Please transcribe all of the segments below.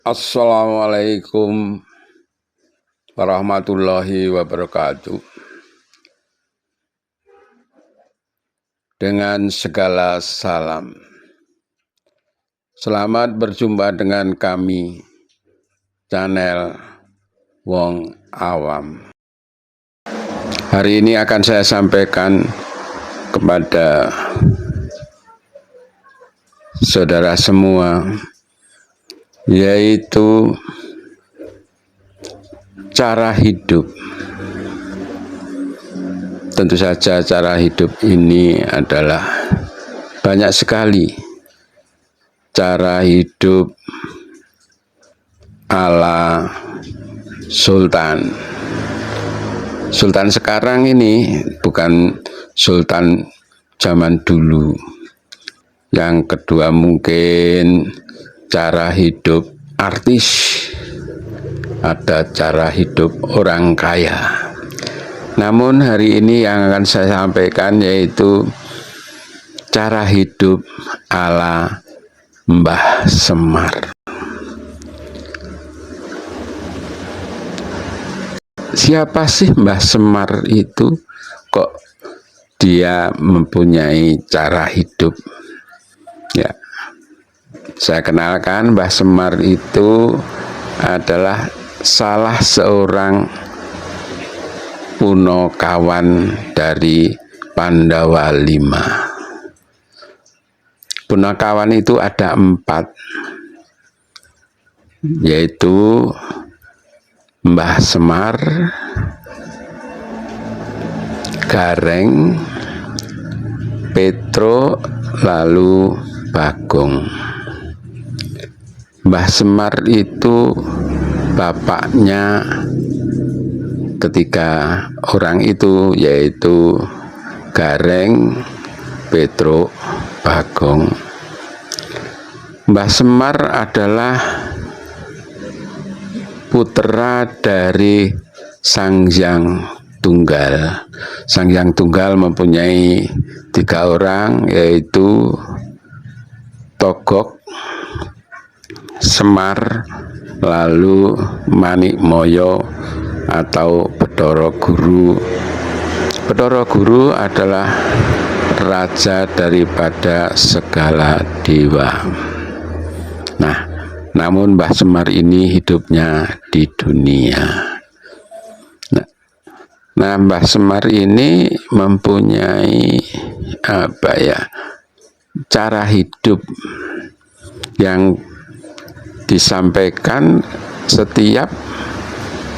Assalamualaikum warahmatullahi wabarakatuh. Dengan segala salam, selamat berjumpa dengan kami, channel Wong Awam. Hari ini akan saya sampaikan kepada saudara semua, yaitu cara hidup. Tentu saja cara hidup ini adalah banyak sekali cara hidup ala sultan. Sultan sekarang ini bukan sultan zaman dulu. Yang kedua mungkin cara hidup artis, ada cara hidup orang kaya. Namun hari ini yang akan saya sampaikan yaitu cara hidup ala Mbah Semar. Siapa sih Mbah Semar itu? Kok dia mempunyai cara hidup? Ya, saya kenalkan, Mbah Semar itu adalah salah seorang Punakawan dari Pandawa V. Punakawan itu ada 4, yaitu Mbah Semar, Gareng, Petro, lalu Bagong. Mbah Semar itu bapaknya ketiga orang itu, yaitu Gareng, Petro, Bagong. Mbah Semar adalah putra dari Sang Hyang Tunggal. Sang Hyang Tunggal mempunyai 3 orang, yaitu Togok, Semar, lalu Manikmoyo atau Bathara Guru. Bathara Guru adalah raja daripada segala dewa. Nah, namun Mbah Semar ini hidupnya di dunia. Nah, Mbah Semar ini mempunyai cara hidup yang disampaikan setiap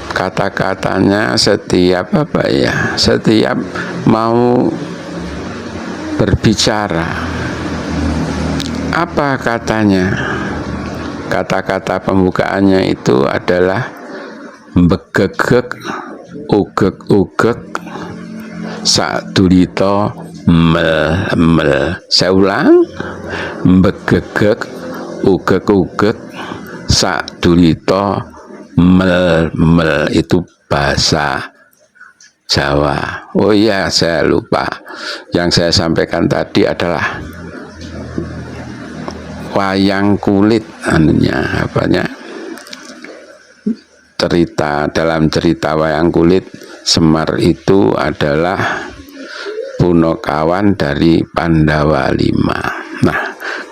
kata-katanya, setiap setiap mau berbicara. Apa katanya? Kata-kata pembukaannya itu adalah begegek, ugek-ugek, sadurita mel-mel. Saya ulang, begegek, ugek-ugek, sadurita mel-mel. Itu bahasa Jawa. Oh iya, saya lupa. Yang saya sampaikan tadi adalah wayang kulit, dalam cerita wayang kulit, Semar itu adalah Punakawan dari Pandawa V. Nah,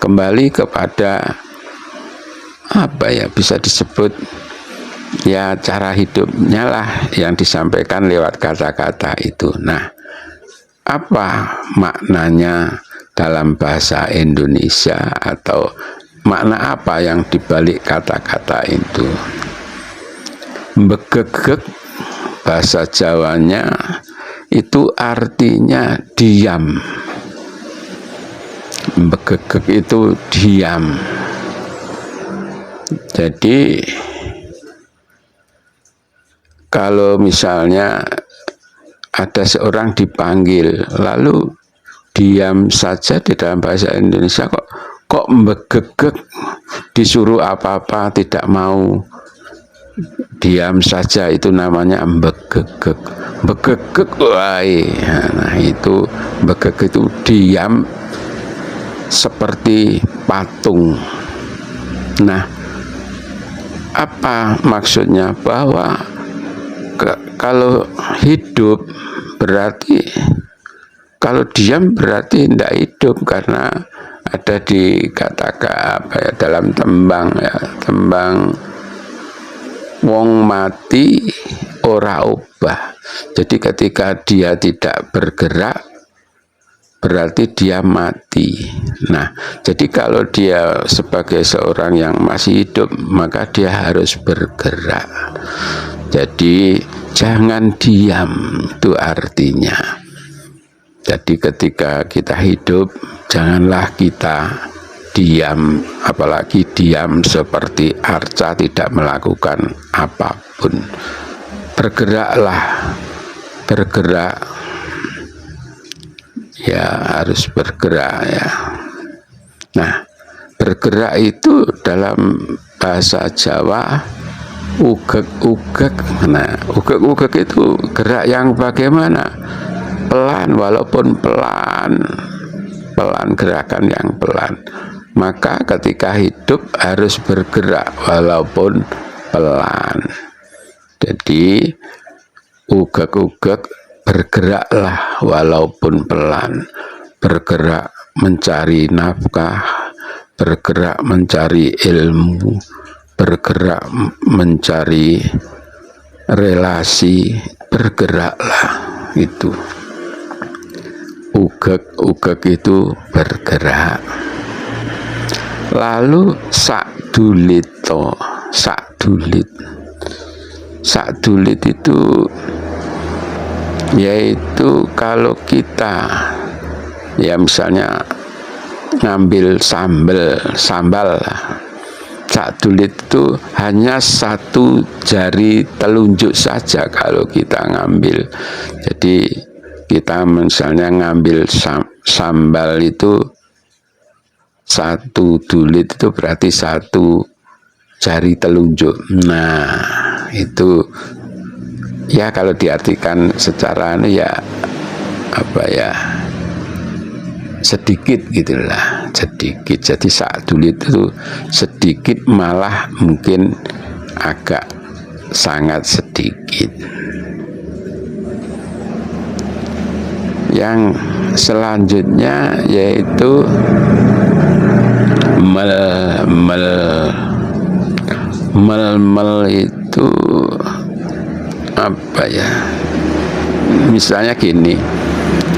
kembali kepada bisa disebut ya cara hidupnya lah yang disampaikan lewat kata-kata itu. Nah, apa maknanya dalam bahasa Indonesia, atau makna apa yang dibalik kata-kata itu? Begegek, bahasa Jawanya itu artinya diam. Begegek itu diam. Jadi kalau misalnya ada seorang dipanggil lalu diam saja, di dalam bahasa Indonesia kok begegek, disuruh apa-apa tidak mau, diam saja, itu namanya begegek. Begegek, nah itu begegek itu diam seperti patung. Nah, apa maksudnya? Bahwa kalau hidup berarti, kalau diam berarti tidak hidup, karena ada dikatakan apa ya, dalam tembang ya, tembang wong mati ora obah. Jadi ketika dia tidak bergerak berarti dia mati. Nah, jadi kalau dia sebagai seorang yang masih hidup, maka dia harus bergerak. Jadi jangan diam, itu artinya. Jadi ketika kita hidup, janganlah kita diam, apalagi diam seperti arca tidak melakukan apapun. Bergeraklah, bergerak. Ya, harus bergerak ya. Nah, bergerak itu dalam bahasa Jawa ugek-ugek. Nah, ugek-ugek itu gerak yang bagaimana? Pelan, walaupun pelan, gerakan yang pelan. Maka ketika hidup harus bergerak walaupun pelan. Jadi ugek-ugek, bergeraklah walaupun pelan, bergerak mencari nafkah, bergerak mencari ilmu, bergerak mencari relasi, bergeraklah. Itu ugek itu bergerak. Lalu sakdulito, sakdulit itu yaitu kalau kita ya misalnya ngambil sambal, sakdulit itu hanya satu jari telunjuk saja kalau kita ngambil. Jadi kita misalnya ngambil sambal itu satu dulit itu berarti satu jari telunjuk. Nah, itu ya kalau diartikan secara ya apa ya, sedikit gitulah, sedikit. Jadi sakdulit itu sedikit, malah mungkin agak sangat sedikit. Yang selanjutnya yaitu mel itu apa ya, misalnya gini,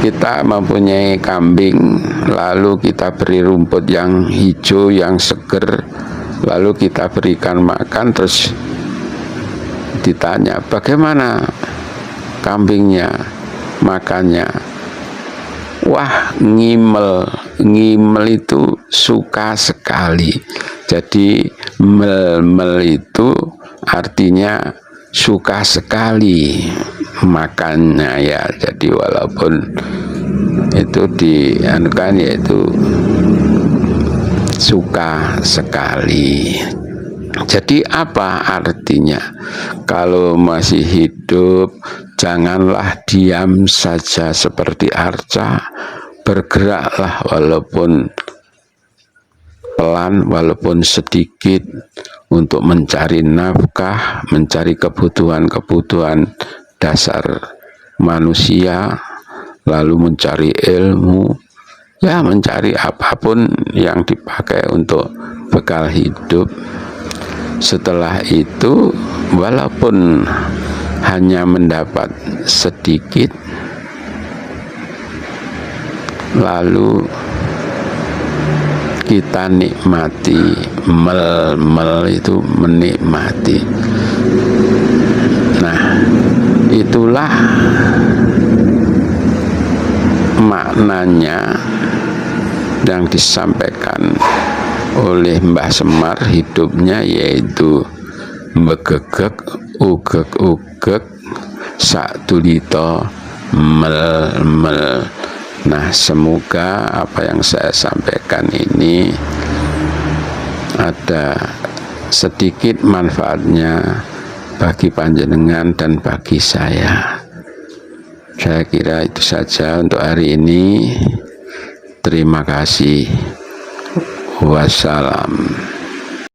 kita mempunyai kambing, lalu kita beri rumput yang hijau, yang seger, lalu kita berikan makan, terus ditanya bagaimana kambingnya makannya. Wah, ngimel itu suka sekali. Jadi mel itu artinya suka sekali makannya ya. Jadi walaupun itu dianukan, yaitu suka sekali. Jadi apa artinya? Kalau masih hidup, janganlah diam saja seperti arca, bergeraklah walaupun pelan, walaupun sedikit, untuk mencari nafkah, mencari kebutuhan-kebutuhan dasar manusia, lalu mencari ilmu, ya mencari apapun yang dipakai untuk bekal hidup. Setelah itu, walaupun hanya mendapat sedikit, lalu kita nikmati, mel itu menikmati. Nah, itulah maknanya yang disampaikan oleh Mbah Semar hidupnya, yaitu begegek, ugek-ugek, sakdulito, mel. Nah, semoga apa yang saya sampaikan ini ada sedikit manfaatnya bagi panjenengan dan bagi saya. Saya kira itu saja untuk hari ini. Terima kasih. Wassalam.